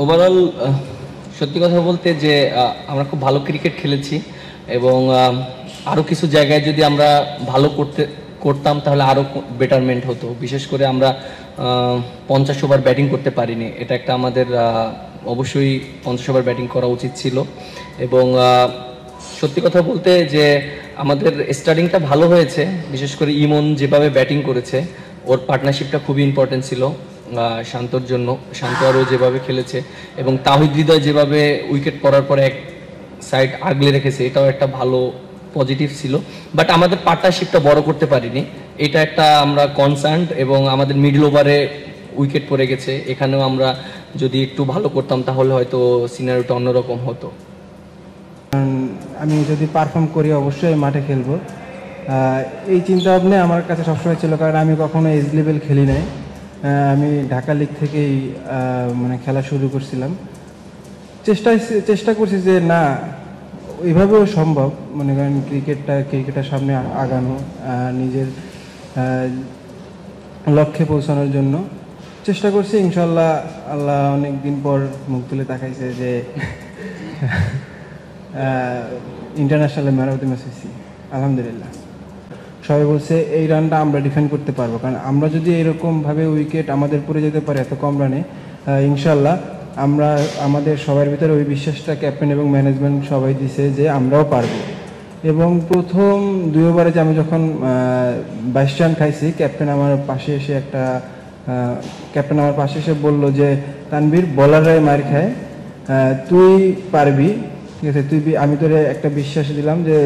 Overall সত্যি কথা বলতে যে আমরা খুব ভালো ক্রিকেট খেলেছি এবং আরও কিছু জায়গায় যদি আমরা ভালো করতাম তাহলে আরও বেটারমেন্ট হতো। বিশেষ করে আমরা 50 ওভার ব্যাটিং করতে পারিনি, এটা একটা আমাদের অবশ্যই 50 ওভার ব্যাটিং করা উচিত ছিল। এবং সত্যি কথা বলতে যে আমাদের স্টার্টিংটা ভালো হয়েছে, বিশেষ করে ইমন যেভাবে ব্যাটিং করেছে ওর পার্টনারশিপটা খুবই ইম্পর্টেন্ট ছিল শান্তর জন্য। শান্ত আরও যেভাবে খেলেছে এবং তাহিদ হৃদয় যেভাবে উইকেট পড়ার পরে এক সাইড আগলে রেখেছে, এটাও একটা ভালো পজিটিভ ছিল। বাট আমাদের পার্টনারশিপটা বড় করতে পারিনি, এটা একটা আমরা কনসার্ন। এবং আমাদের মিডল ওভারে উইকেট পড়ে গেছে, এখানেও আমরা যদি একটু ভালো করতাম তাহলে হয়তো সিনারিওটা অন্যরকম হতো। আমি যদি পারফর্ম করি অবশ্যই মাঠে খেলবো, এই চিন্তা ভাবনা আমার কাছে সবসময় ছিল, কারণ আমি কখনো এজ লেভেল খেলি নাই। আমি ঢাকা লিগ থেকেই মানে খেলা শুরু করছিলাম। চেষ্টা করছি যে না, ওইভাবেও সম্ভব, মনে করেন ক্রিকেটের সামনে আগানো, নিজের লক্ষ্যে পৌঁছানোর জন্য চেষ্টা করছি। ইনশাল্লাহ আল্লাহ অনেক দিন পর মুখ তুলে তাকাইছে যে ইন্টারন্যাশনালে ম্যান অফ দ্য ম্যাচ হয়েছি, আলহামদুলিল্লাহ। সবাই বলছে এই রানটা আমরা ডিফেন্ড করতে পারবো, কারণ আমরা যদি এরকমভাবে উইকেট আমাদের পড়ে যেতে পারে এত কম রানে, ইনশাল্লাহ আমাদের সবার ভিতরে ওই বিশ্বাসটা ক্যাপ্টেন এবং ম্যানেজমেন্ট সবাই দিছে যে আমরাও পারবো। এবং প্রথম 2 ওভারে যে আমি যখন 22 রান খাইছি, ক্যাপ্টেন আমার পাশে এসে বলল যে তানভীর, বলাররাই মার খায়, তুই পারবি, ঠিক আছে, আমি তোরে একটা বিশ্বাস দিলাম যে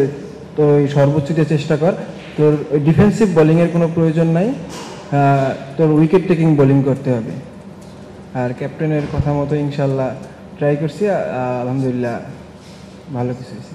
তুই সর্বোচ্চ দিয়ে চেষ্টা কর, তোর ডিফেন্সিভ বোলিংয়ের কোনো প্রয়োজন নাই, তোর উইকেট টেকিং বোলিং করতে হবে। আর ক্যাপ্টেনের কথা মতো ইনশাল্লাহ ট্রাই করছি, আলহামদুলিল্লাহ ভালো কিছু হয়েছে।